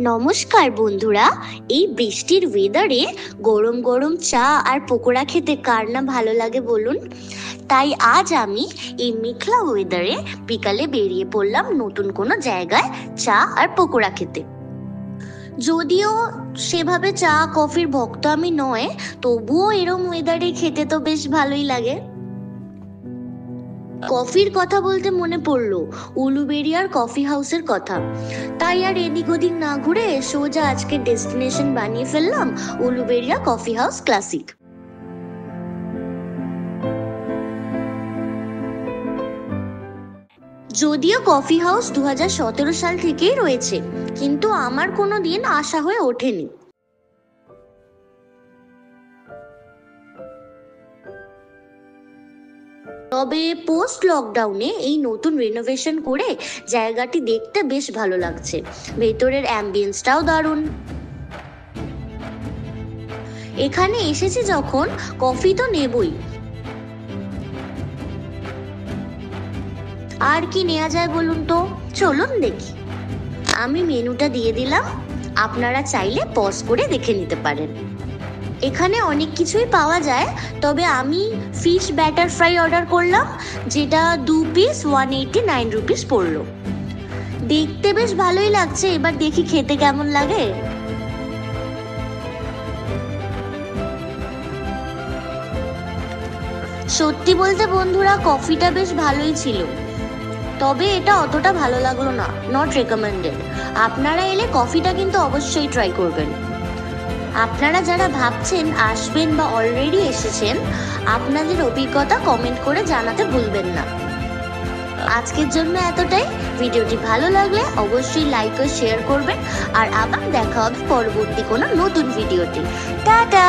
নমস্কার বন্ধুরা, এই বৃষ্টির ওয়েদারে গরম গরম চা আর পকোড়া খেতে কার না ভালো লাগে বলুন। তাই আজ আমি এই মেঘলা ওয়েদারে বিকালে বেরিয়ে পড়লাম নতুন কোনো জায়গায় চা আর পকোড়া খেতে। যদিও সেভাবে চা কফির ভক্ত আমি নয়, তবুও এরম ওয়েদারে খেতে তো বেশ ভালোই লাগে। কফির কথা বলতে মনে পড়লো উলুবেড়িয়ার কফি হাউসের কথা। তাই আর এদিক ওদিক না ঘুরে সোজা আজকে ডেস্টিনেশন বানিয়ে ফেললাম উলুবেড়িয়া কফি হাউস ক্লাসিক। যদিও কফি হাউস 2017 সাল থেকেই রয়েছে, কিন্তু আমার কোনো দিন আসা হয়ে ওঠেনি। তবে পোস্ট লকডাউনে এই নতুন রিনোভেশন করে জায়গাটি দেখতে বেশ ভালো লাগছে। ভেতরের অ্যাম্বিয়েন্সটাও দারুণ। এখানে এসেছি যখন, কফি তো নেবই। আর কি নেওয়া যায় বলুন তো, চলুন দেখি। আমি মেনুটা দিয়ে দিলাম, আপনারা চাইলে পজ করে দেখে নিতে পারেন। এখানে অনেক কিছুই পাওয়া যায়, তবে আমি ফিশ ব্যাটার ফ্রাই অর্ডার করলাম, যেটা 2 পিস 189 রুপিস পড়লো। দেখতে বেশ ভালোই লাগছে, এবার দেখি খেতে কেমন লাগে। সত্যি বলতে বন্ধুরা, কফিটা বেশ ভালোই ছিল, তবে এটা অতটা ভালো লাগলো না, নট রেকমেন্ডেড। আপনারা এলে কফিটা কিন্তু অবশ্যই ট্রাই করবেন। আপনারা যারা ভাবছেন আসবেন বা অলরেডি এসেছেন, আপনাদের অভিজ্ঞতা কমেন্ট করে জানাতে ভুলবেন না। আজকের জন্য এতটাই। ভিডিওটি ভালো লাগলে অবশ্যই লাইক ও শেয়ার করবেন, আর আবার দেখা হবে পরবর্তী কোনো নতুন ভিডিওতে। টাটা।